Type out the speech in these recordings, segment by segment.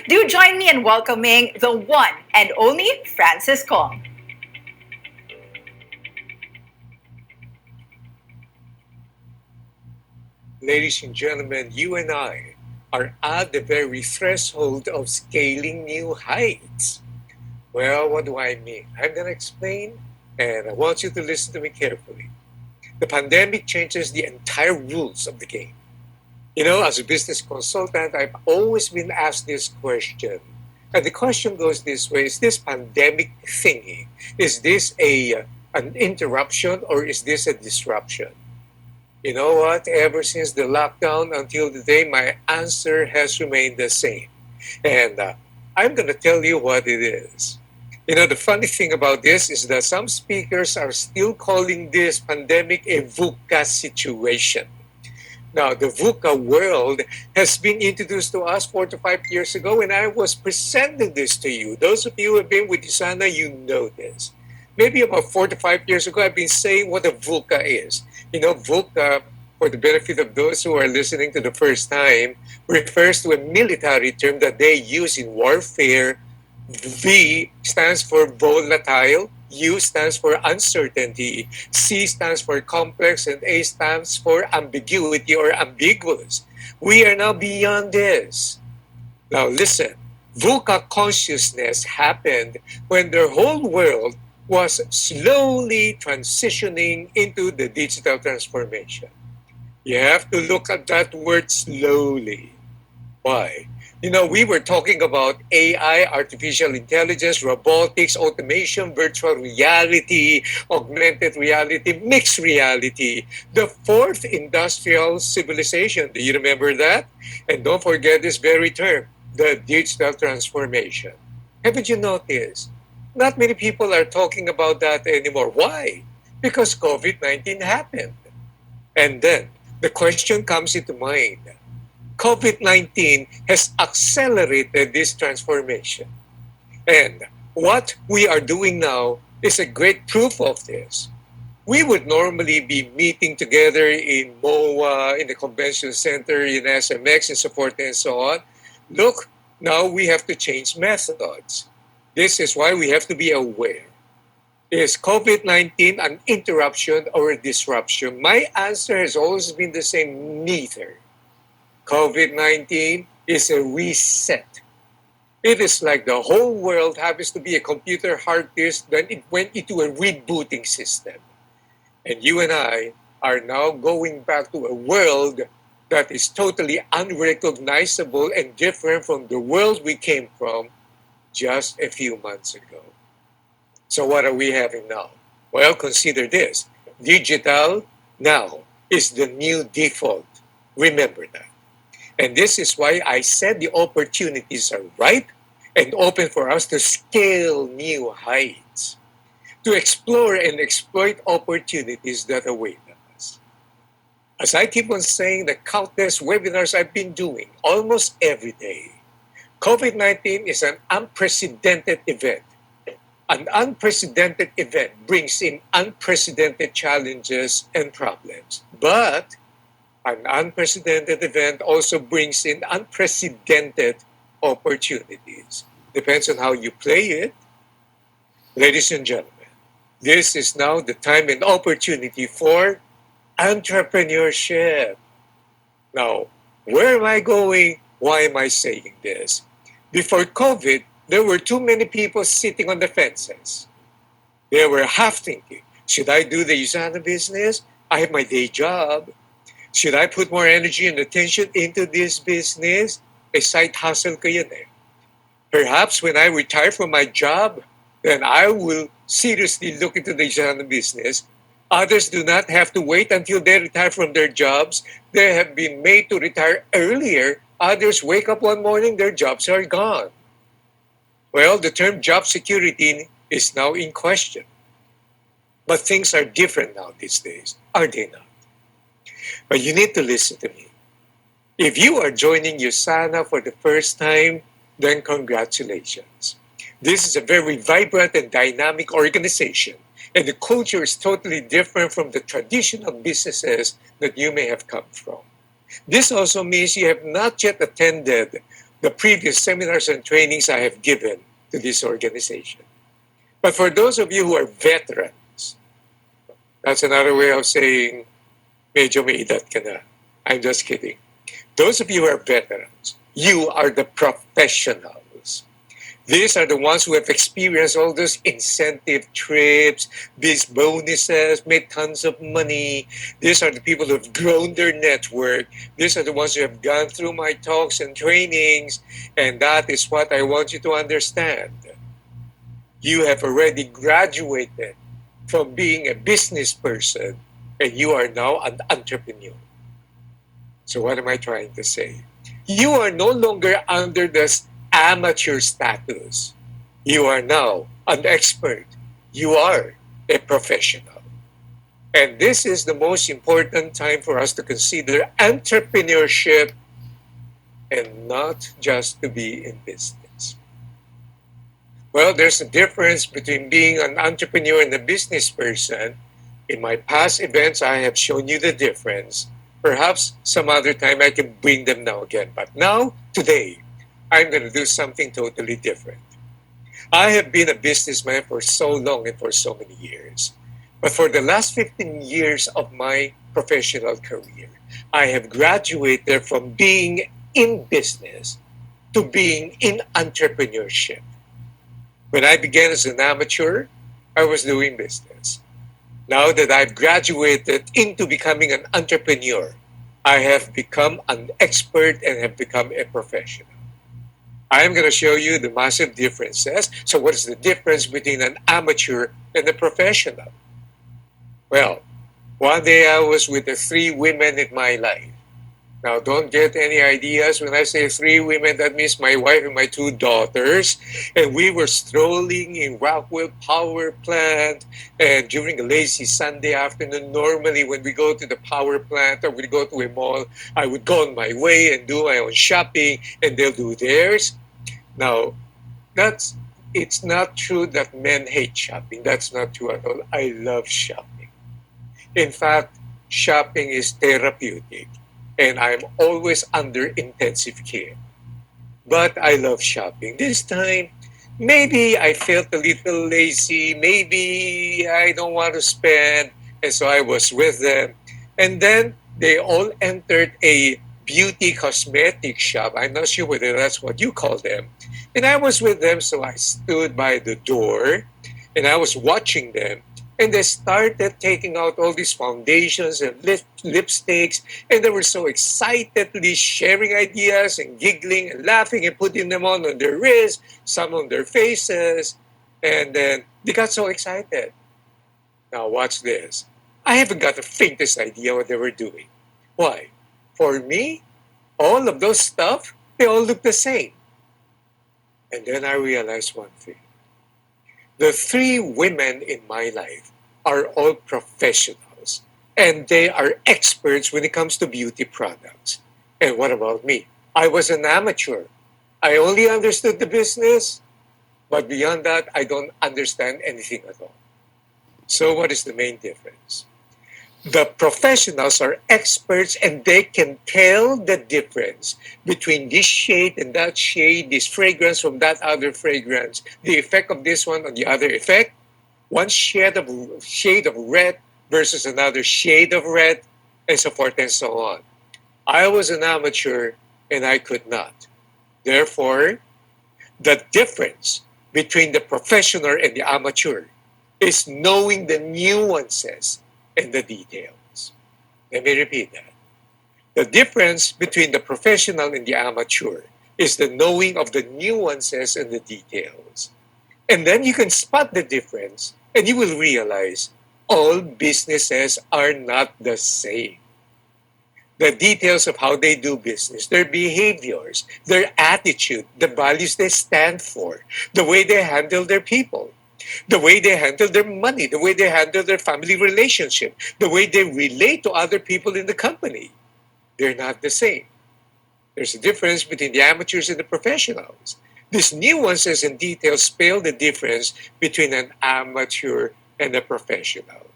Do join me in welcoming the one and only Francis Kong. Ladies and gentlemen, you and I are at the very threshold of scaling new heights. Well, what do I mean? I'm going to explain, and I want you to listen to me carefully. The pandemic changes the entire rules of the game. You know, as a business consultant, I've always been asked this question. And the question goes this way: is this pandemic thingy, is this an interruption or is this a disruption? You know what? Ever since the lockdown until today, my answer has remained the same. And I'm going to tell you what it is. You know, the funny thing about this is that some speakers are still calling this pandemic a VUCA situation. Now, the VUCA world has been introduced to us 4 to 5 years ago, and I was presenting this to you. Those of you who have been with USANA, you know this. Maybe about 4 to 5 years ago, I've been saying what a VUCA is. You know, VUCA, for the benefit of those who are listening to the first time, refers to a military term that they use in warfare. V stands for volatile, U stands for uncertainty, C stands for complex, and A stands for ambiguity or ambiguous. We are now beyond this. Now listen, VUCA consciousness happened when the whole world was slowly transitioning into the digital transformation. You have to look at that word slowly. Why? You know, we were talking about AI, artificial intelligence, robotics, automation, virtual reality, augmented reality, mixed reality, the fourth industrial civilization. Do you remember that? And don't forget this very term, the digital transformation. Haven't you noticed? Not many people are talking about that anymore. Why? Because COVID-19 happened. And then the question comes into mind. COVID-19 has accelerated this transformation. And what we are doing now is a great proof of this. We would normally be meeting together in MOA, in the convention center, in SMX, and so forth and so on. Look, now we have to change methods. This is why we have to be aware. Is COVID-19 an interruption or a disruption? My answer has always been the same: neither. COVID-19 is a reset. It is like the whole world happens to be a computer hard disk, then it went into a rebooting system. And you and I are now going back to a world that is totally unrecognizable and different from the world we came from just a few months ago. So what are we having now? Well, consider this. Digital now is the new default. Remember that. And this is why I said the opportunities are ripe and open for us to scale new heights, to explore and exploit opportunities that await us. As I keep on saying, the countless webinars I've been doing almost every day, COVID-19 is an unprecedented event. An unprecedented event brings in unprecedented challenges and problems. But an unprecedented event also brings in unprecedented opportunities. Depends on how you play it. Ladies and gentlemen, this is now the time and opportunity for entrepreneurship. Now, where am I going? Why am I saying this? Before COVID, there were too many people sitting on the fences. They were half thinking, should I do the USANA business? I have my day job. Should I put more energy and attention into this business? A side hustle ko yun eh. Perhaps when I retire from my job, then I will seriously look into the USANA business. Others do not have to wait until they retire from their jobs. They have been made to retire earlier. Others wake up one morning, their jobs are gone. Well, the term job security is now in question. But things are different now these days, are they not? But you need to listen to me. If you are joining USANA for the first time, then congratulations. This is a very vibrant and dynamic organization, and the culture is totally different from the traditional businesses that you may have come from. This also means you have not yet attended the previous seminars and trainings I have given to this organization. But for those of you who are veterans, that's another way of saying, medyo may edad ka na. I'm just kidding. Those of you who are veterans, you are the professionals. These are the ones who have experienced all those incentive trips, these bonuses, made tons of money. These are the people who have grown their network. These are the ones who have gone through my talks and trainings. And that is what I want you to understand. You have already graduated from being a business person and you are now an entrepreneur. So what am I trying to say? You are no longer under this amateur status. You are now an expert. You are a professional. And this is the most important time for us to consider entrepreneurship and not just to be in business. Well, there's a difference between being an entrepreneur and a business person. In my past events, I have shown you the difference. Perhaps some other time I can bring them now again. But now, today, I'm going to do something totally different. I have been a businessman for so long and for so many years. But for the last 15 years of my professional career, I have graduated from being in business to being in entrepreneurship. When I began as an amateur, I was doing business. Now that I've graduated into becoming an entrepreneur, I have become an expert and have become a professional. I am going to show you the massive differences. So what is the difference between an amateur and a professional? Well, one day I was with the three women in my life. Now, don't get any ideas. When I say three women, that means my wife and my two daughters. And we were strolling in Rockwell Power Plant. And during a lazy Sunday afternoon, normally when we go to the power plant or we go to a mall, I would go on my way and do my own shopping, and they'll do theirs. Now, it's not true that men hate shopping. That's not true at all. I love shopping. In fact, shopping is therapeutic. And I'm always under intensive care. But I love shopping. This time, maybe I felt a little lazy. Maybe I don't want to spend. And so I was with them. And then they all entered a beauty cosmetic shop. I'm not sure whether that's what you call them. And I was with them, so I stood by the door and I was watching them. And they started taking out all these foundations and lipsticks. And they were so excitedly sharing ideas and giggling and laughing and putting them on their wrists, some on their faces. And then they got so excited. Now watch this. I haven't got the faintest idea what they were doing. Why? For me, all of those stuff, they all look the same. And then I realized one thing. The three women in my life are all professionals, and they are experts when it comes to beauty products. And what about me? I was an amateur. I only understood the business, but beyond that, I don't understand anything at all. So what is the main difference? The professionals are experts and they can tell the difference between this shade and that shade, this fragrance from that other fragrance, the effect of this one on the other effect, one shade of red versus another shade of red, and so forth and so on. I was an amateur and I could not. Therefore, the difference between the professional and the amateur is knowing the nuances and the details. Let me repeat that. The difference between the professional and the amateur is the knowing of the nuances and the details. And then you can spot the difference and you will realize all businesses are not the same. The details of how they do business, their behaviors, their attitude, the values they stand for, the way they handle their people, the way they handle their money, the way they handle their family relationship, the way they relate to other people in the company. They're not the same. There's a difference between the amateurs and the professionals. These nuances and details spell the difference between an amateur and a professional.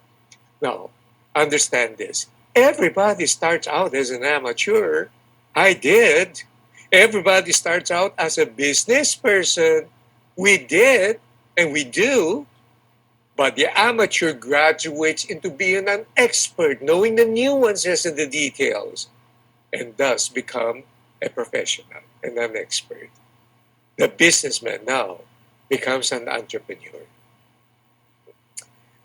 Now, understand this. Everybody starts out as an amateur. I did. Everybody starts out as a business person. We did and we do, but the amateur graduates into being an expert, knowing the nuances and the details, and thus become a professional and an expert. The businessman now becomes an entrepreneur.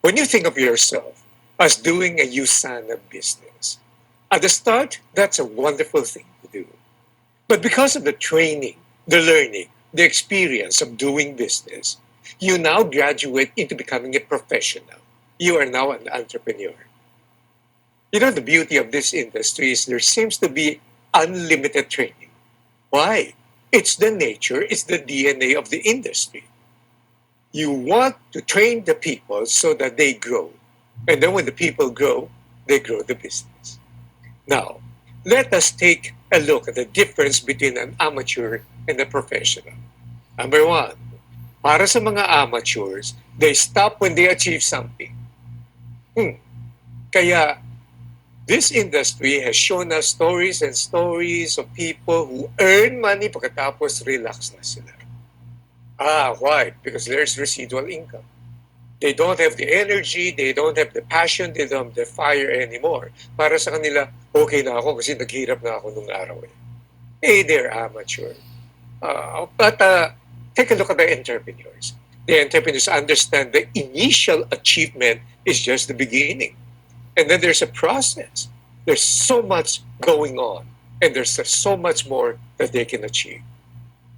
When you think of yourself as doing a USANA business, at the start, that's a wonderful thing to do. But because of the training, the learning, the experience of doing business, you now graduate into becoming a professional. You are now an entrepreneur. You know, the beauty of this industry is there seems to be unlimited training. Why? It's the nature, it's the DNA of the industry. You want to train the people so that they grow. And then when the people grow, they grow the business. Now, let us take a look at the difference between an amateur and a professional. Number one, para sa mga amateurs, they stop when they achieve something. Kaya this industry has shown us stories and stories of people who earn money pagkatapos relax na sila. Why? Because there's residual income. They don't have the energy, they don't have the passion, they don't have the fire anymore. Para sa kanila, okay na ako kasi naghirap na ako nung araw eh. They're amateur. But take a look at the entrepreneurs. The entrepreneurs understand the initial achievement is just the beginning. And then there's a process. There's so much going on. And there's so much more that they can achieve.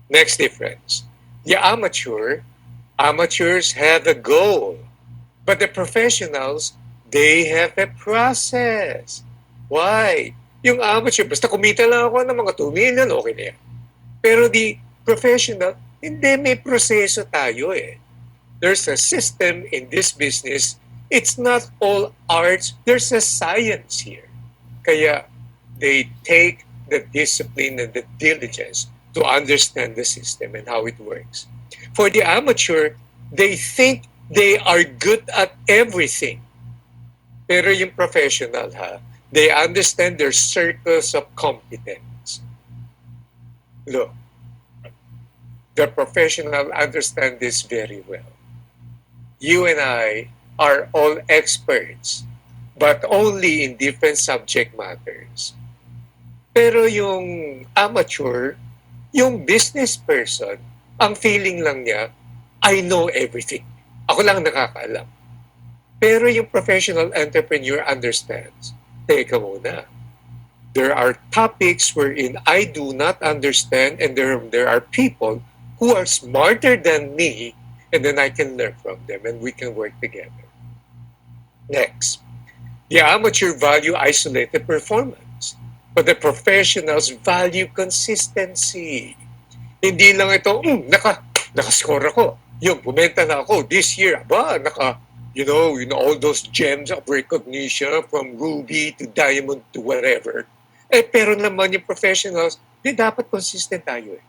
Next difference. The amateurs have a goal. But the professionals, they have a process. Why? Yung amateur, basta kumita lang ako ng mga 2 million, okay na yan. Pero the professional, hindi, may proseso tayo eh. There's a system in this business. It's not all arts. There's a science here. Kaya they take the discipline and the diligence to understand the system and how it works. For the amateur, they think they are good at everything. Pero yung professional, they understand their circles of competence. Look, the professional understand this very well. You and I are all experts, but only in different subject matters. Pero yung amateur, yung business person, ang feeling lang niya, I know everything. Ako lang nakakaalam. Pero yung professional entrepreneur understands, teka muna, there are topics wherein I do not understand and there are people who are smarter than me and then I can learn from them and we can work together. Next, the amateur value isolated performance, but the professionals value consistency. Hindi lang ito, nakascore ako. Yung, bumenta na ako this year. You know, all those gems of recognition from ruby to diamond to whatever. Pero naman yung professionals, dapat consistent tayo eh.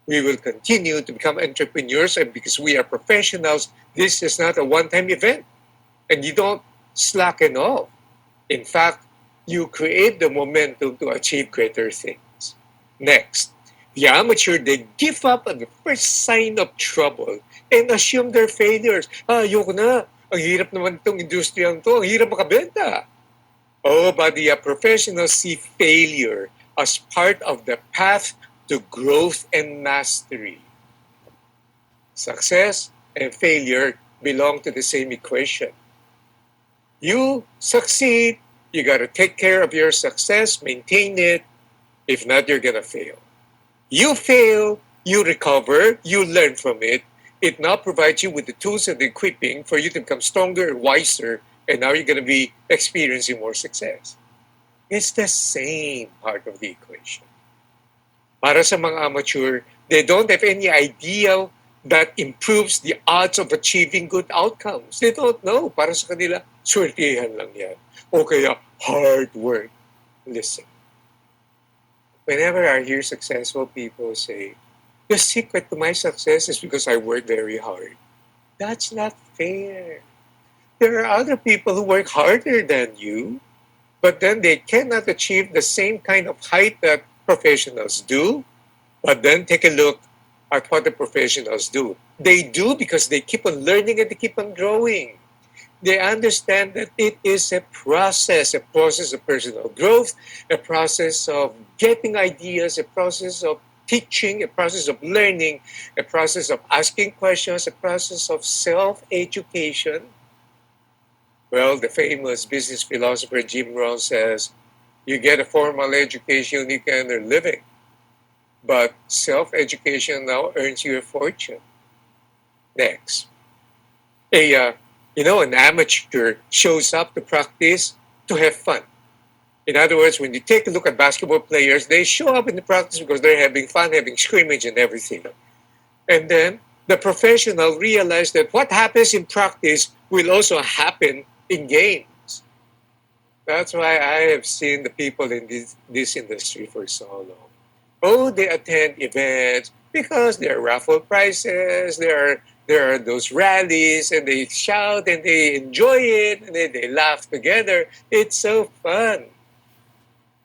We will continue to become entrepreneurs and because we are professionals, this is not a one-time event. And you don't slacken off. In fact, you create the momentum to achieve greater things. Next, the amateur, they give up at the first sign of trouble and assume their failures. Ayoko na. Ang hirap naman itong industriyang to. Ang hirap makabenta. But the professionals see failure as part of the path to growth and mastery. Success and failure belong to the same equation. You succeed, you got to take care of your success, maintain it. If not, you're going to fail. You fail, you recover, you learn from it. It now provides you with the tools and the equipping for you to become stronger and wiser, and now you're going to be experiencing more success. It's the same part of the equation. Para sa mga amateur, they don't have any idea that improves the odds of achieving good outcomes. They don't know. Para sa kanila, swertihan lang yan. O kaya, hard work. Listen. Whenever I hear successful people say, the secret to my success is because I work very hard. That's not fair. There are other people who work harder than you, but then they cannot achieve the same kind of height that professionals do. But then take a look at what the professionals do. They do because they keep on learning and they keep on growing. They understand that it is a process of personal growth, a process of getting ideas, a process of teaching, a process of learning, a process of asking questions, a process of self-education. Well, the famous business philosopher Jim Rohn says, you get a formal education, you can earn a living. But self-education now earns you a fortune. Next. An amateur shows up to practice to have fun. In other words, when you take a look at basketball players, they show up in the practice because they're having fun, having scrimmage and everything. And then the professional realized that what happens in practice will also happen in games. That's why I have seen the people in this industry for so long. Oh, they attend events because there are raffle prizes, there are those rallies, and they shout and they enjoy it, and they laugh together. It's so fun.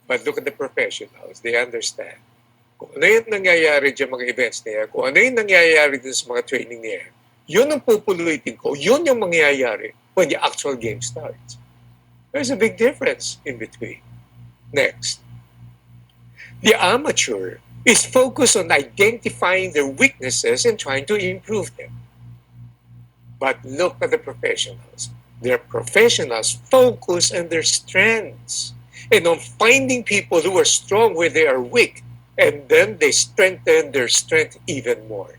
But look at the professionals. They understand. Kung ano yung nangyayari dyan mga events niya, kung ano yung nangyayari dun sa mga training niya, yun ang pupulutin ko, yun yung mangyayari when the actual game starts. There's a big difference in between. Next. The amateur is focused on identifying their weaknesses and trying to improve them. But look at the professionals. Their professionals focus on their strengths and on finding people who are strong where they are weak, and then they strengthen their strength even more.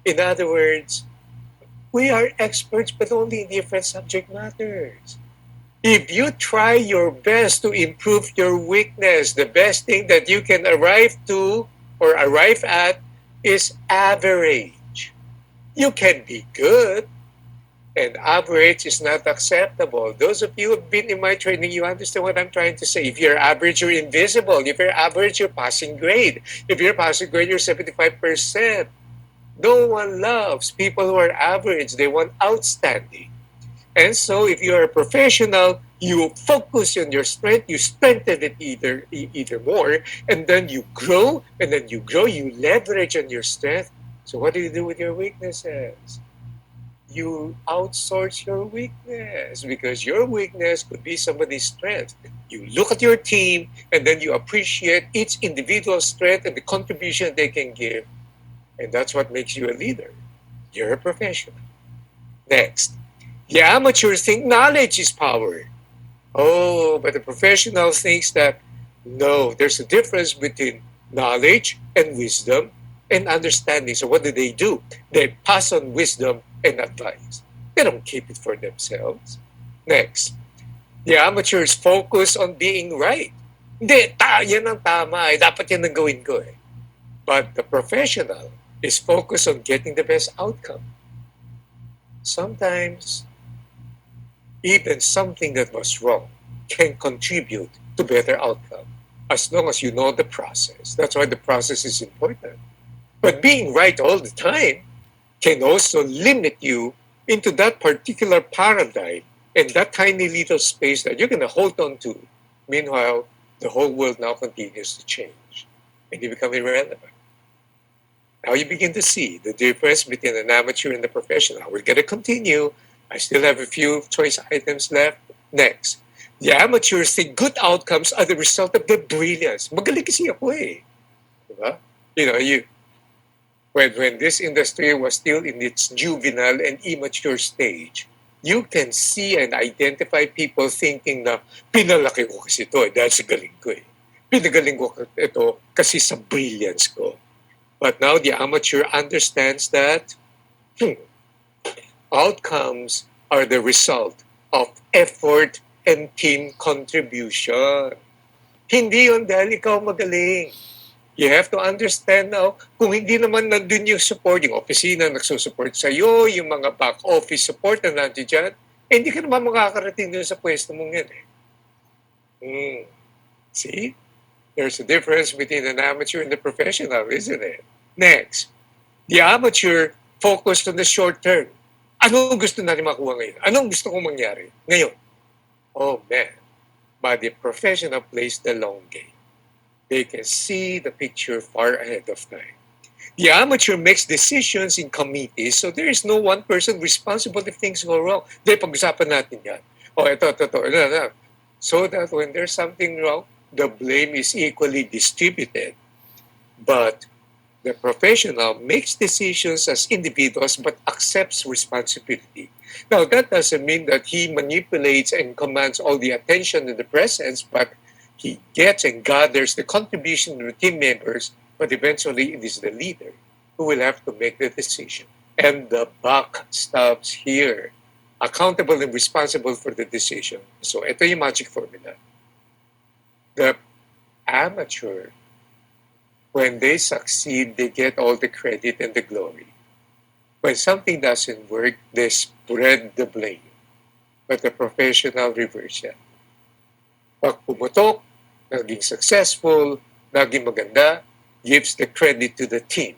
In other words, we are experts but only in different subject matters. If you try your best to improve your weakness, the best thing that you can arrive to or arrive at is average. You can be good, and average is not acceptable. Those of you who have been in my training, you understand what I'm trying to say. If you're average, you're invisible. If you're average, you're passing grade. If you're passing grade, you're 75%. No one loves people who are average. They want outstanding. And so if you're a professional, you focus on your strength, you strengthen it either more, and then you grow, you leverage on your strength. So what do you do with your weaknesses? You outsource your weakness because your weakness could be somebody's strength. You look at your team and then you appreciate each individual strength and the contribution they can give. And that's what makes you a leader. You're a professional. Next. The amateur think knowledge is power. Oh, but the professional thinks that no, there's a difference between knowledge and wisdom and understanding. So what do? They pass on wisdom and advice. They don't keep it for themselves. Next, the amateurs focus on being right. Hindi, yan ang tama. Dapat yan ang gawin ko. But the professional is focused on getting the best outcome. Sometimes, even something that was wrong can contribute to better outcome as long as you know the process. That's why the process is important. But being right all the time can also limit you into that particular paradigm and that tiny little space that you're going to hold on to. Meanwhile, the whole world now continues to change and you become irrelevant. Now you begin to see the difference between an amateur and a professional. We're going to continue. I still have a few choice items left. Next, the amateurs think good outcomes are the result of their brilliance. Magaling kasi ako eh. Diba? When this industry was still in its juvenile and immature stage, you can see and identify people thinking na pinalaki ko kasi ito dahil sa galing ko eh. Pinagaling ko ito kasi sa brilliance ko. But now the amateur understands that outcomes are the result of effort and team contribution. Hindi yun dahil ikaw magaling. You have to understand now, kung hindi naman nandun yung support, yung opisina nagsusupport sa'yo, yung mga back office support na nandiyan dyan, hindi ka naman makakarating dun sa pwesto mong yan eh. See? There's a difference between an amateur and a professional, isn't it? Next, the amateur focused on the short term. Anong gusto natin makuha ngayon? Anong gusto kong mangyari ngayon? Oh man, but the professional plays the long game. They can see the picture far ahead of time. The amateur makes decisions in committees, so there is no one person responsible if things go wrong. Hindi, pag-usapan natin yan. O, ito. So that when there's something wrong, the blame is equally distributed. But the professional makes decisions as individuals but accepts responsibility. Now, that doesn't mean that he manipulates and commands all the attention and the presence, but he gets and gathers the contribution of the team members, but eventually it is the leader who will have to make the decision. And the buck stops here. Accountable and responsible for the decision. So, ito yung magic formula. The amateur, when they succeed, they get all the credit and the glory. When something doesn't work, they spread the blame. But the professional reverse yan. Pag pumutok, naging successful, naging maganda, gives the credit to the team.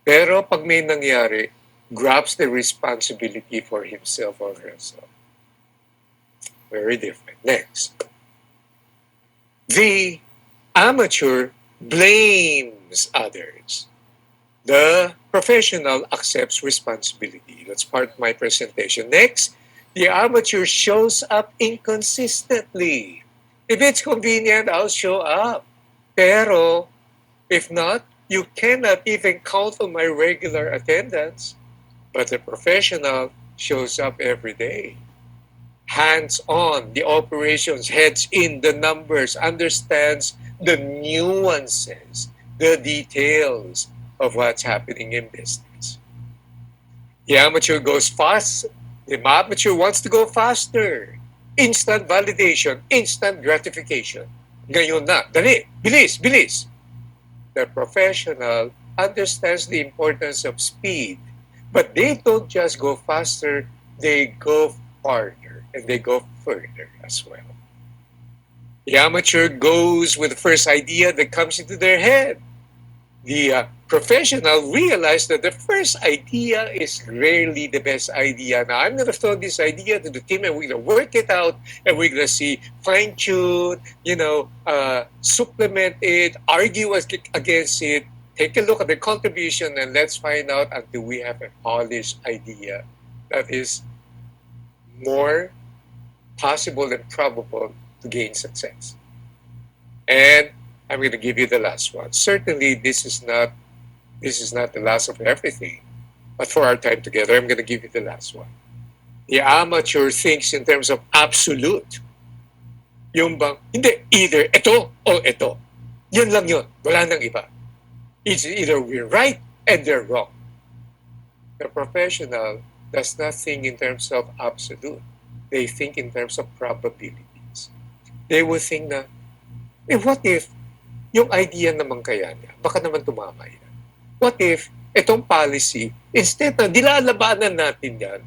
Pero pag may nangyari, grabs the responsibility for himself or herself. Very different. Next. The amateur blames others. The professional accepts responsibility. That's part of my presentation. Next, the amateur shows up inconsistently. If it's convenient, I'll show up. Pero, if not, you cannot even count on my regular attendance. But the professional shows up every day. Hands-on, the operations, heads in the numbers, understands the nuances, the details of what's happening in business. The amateur goes fast. The amateur wants to go faster. Instant validation, instant gratification. Ngayon na, dali, bilis. The professional understands the importance of speed, but they don't just go faster, they go farther and they go further as well. The amateur goes with the first idea that comes into their head. The professional realized that the first idea is rarely the best idea. Now, I'm going to throw this idea to the team and we're going to work it out and we're going to see, fine-tune, supplement it, argue against it, take a look at the contribution, and let's find out until we have a polished idea that is more possible and probable to gain success. And I'm going to give you the last one. Certainly, this is not the last of everything, but for our time together, I'm going to give you the last one. The amateur thinks in terms of absolute. Yung bang, hindi, either ito o ito. Yun lang yun. Wala nang iba. It's either we're right and they're wrong. The professional does not think in terms of absolute. They think in terms of probabilities. They will think na, what if yung idea naman kaya niya, baka naman tumama yan. What if itong policy, instead na dilalabanan natin yan,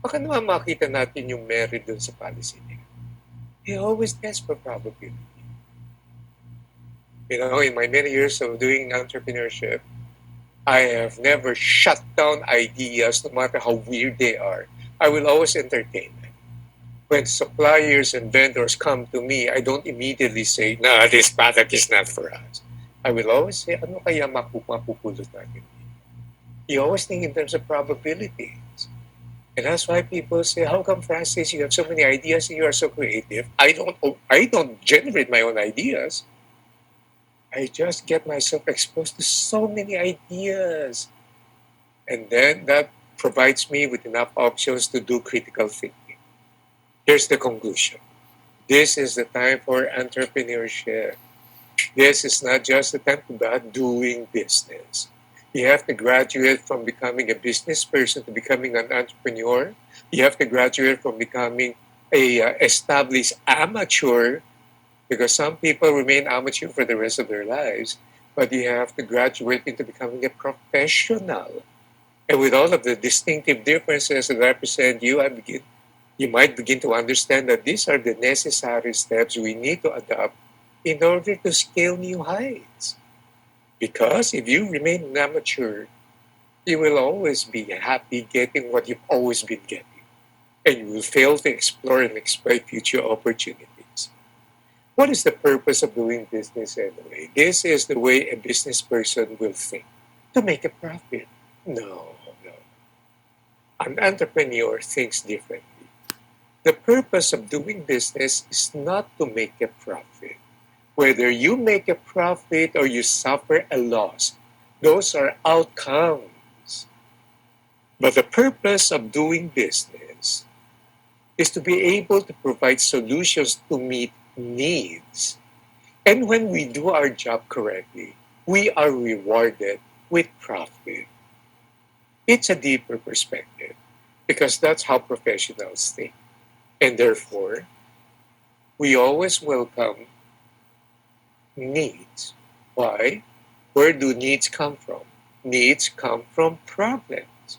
baka naman makita natin yung merit dun sa policy niya. They always test for probability. In my many years of doing entrepreneurship, I have never shut down ideas, no matter how weird they are. I will always entertain them. When suppliers and vendors come to me, I don't immediately say, "No, this product is not for us." I will always say, ano kaya mapupulot natin? You always think in terms of probabilities. And that's why people say, how come, Francis, you have so many ideas and you are so creative? I don't generate my own ideas. I just get myself exposed to so many ideas. And then that provides me with enough options to do critical thinking. Here's the conclusion. This is the time for entrepreneurship. This is not just the time about doing business. You have to graduate from becoming a business person to becoming an entrepreneur. You have to graduate from becoming a established amateur, because some people remain amateur for the rest of their lives, but you have to graduate into becoming a professional. And with all of the distinctive differences that represent you, you might begin to understand that these are the necessary steps we need to adopt in order to scale new heights. Because if you remain an amateur, you will always be happy getting what you've always been getting. And you will fail to explore and exploit future opportunities. What is the purpose of doing business anyway? This is the way a business person will think. To make a profit. No, no. An entrepreneur thinks differently. The purpose of doing business is not to make a profit. Whether you make a profit or you suffer a loss, those are outcomes. But the purpose of doing business is to be able to provide solutions to meet needs. And when we do our job correctly, we are rewarded with profit. It's a deeper perspective because that's how professionals think. And therefore, we always welcome needs. Why? Where do needs come from? Needs come from problems.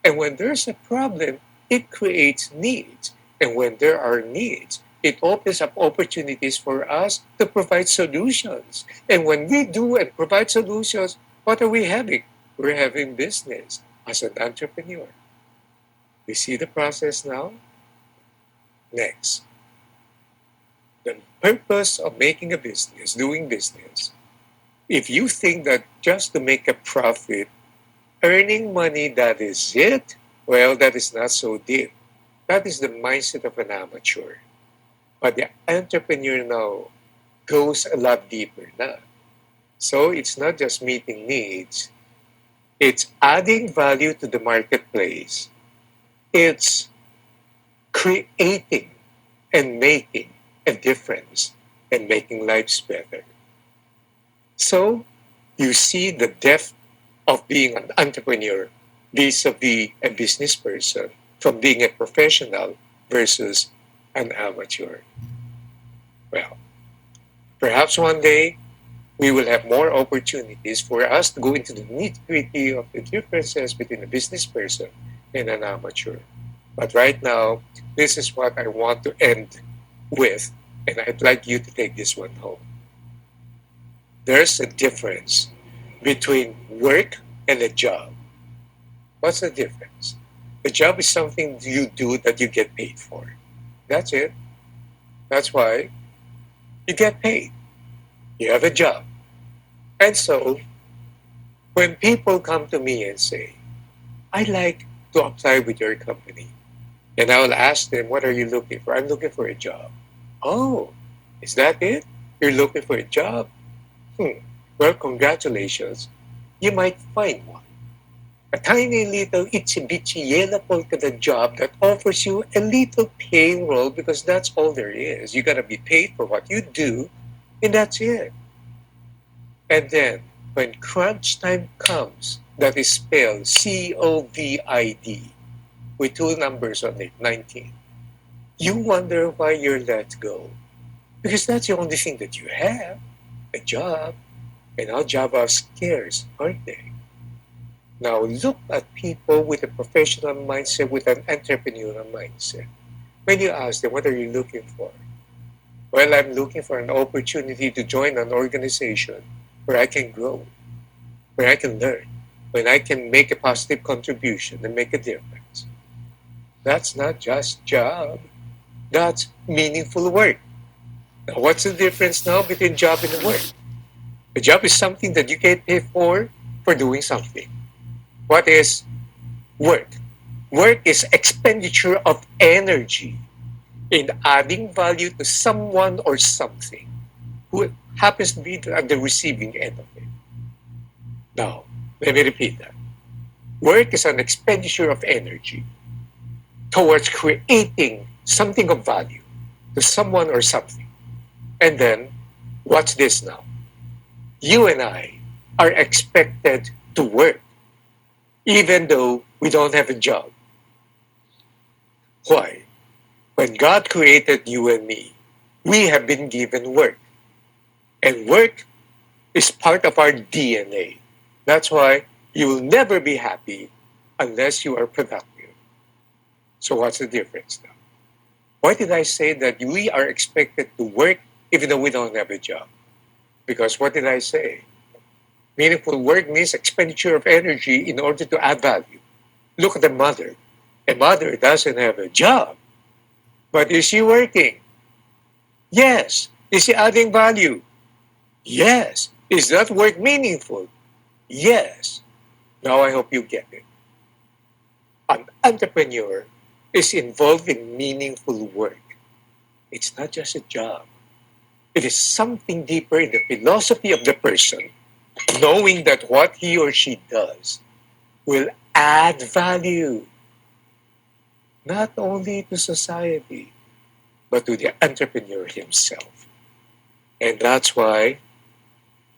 And when there's a problem, it creates needs. And when there are needs, it opens up opportunities for us to provide solutions. And when we do and provide solutions, what are we having? We're having business as an entrepreneur. We see the process now? Next. The purpose of making a business, doing business, if you think that just to make a profit, earning money, that is it, well, that is not so deep. That is the mindset of an amateur. But the entrepreneur now goes a lot deeper now. So it's not just meeting needs, it's adding value to the marketplace. It's creating and making a difference and making lives better. So you see the depth of being an entrepreneur vis-a-vis a business person from being a professional versus an amateur. Well, perhaps one day we will have more opportunities for us to go into the nitty-gritty of the differences between a business person and an amateur. But right now, this is what I want to end with, and I'd like you to take this one home. There's a difference between work and a job. What's the difference? A job is something you do that you get paid for. That's it. That's why you get paid. You have a job. And so, when people come to me and say, I'd like to apply with your company, and I will ask them, what are you looking for? I'm looking for a job. Oh, is that it? You're looking for a job? Well, congratulations. You might find one. A tiny little itsy bitsy yellow polka dot job that offers you a little payroll because that's all there is. You gotta be paid for what you do, and that's it. And then, when crunch time comes, that is spelled COVID, with two numbers on it, 19. You wonder why you're let go. Because that's the only thing that you have, a job. And our job are scarce, aren't they? Now look at people with a professional mindset, with an entrepreneurial mindset. When you ask them, what are you looking for? Well, I'm looking for an opportunity to join an organization where I can grow, where I can learn, when I can make a positive contribution and make a difference. That's not just job. That's meaningful work. Now, what's the difference now between job and work? A job is something that you get paid for doing something. What is work? Work is expenditure of energy in adding value to someone or something who happens to be at the receiving end of it. Now, let me repeat that. Work is an expenditure of energy towards creating something of value to someone or something. And then, what's this now? You and I are expected to work even though we don't have a job. Why? When God created you and me, we have been given work. And work is part of our DNA. That's why you will never be happy unless you are productive. So what's the difference now? Why did I say that we are expected to work even though we don't have a job? Because what did I say? Meaningful work means expenditure of energy in order to add value. Look at the mother. A mother doesn't have a job, but is she working? Yes. Is he adding value? Yes. Is that work meaningful? Yes. Now I hope you get it. An entrepreneur is involved in meaningful work. It's not just a job. It is something deeper in the philosophy of the person, knowing that what he or she does will add value, not only to society, but to the entrepreneur himself. And that's why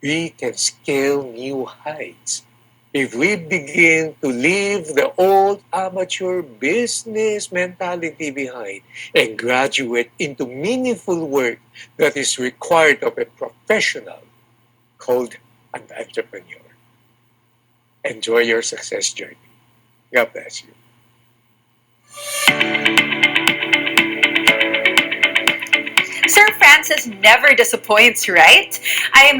we can scale new heights if we begin to leave the old amateur business mentality behind and graduate into meaningful work that is required of a professional called an entrepreneur. Enjoy your success journey. God bless you. Sir Francis never disappoints, right? I am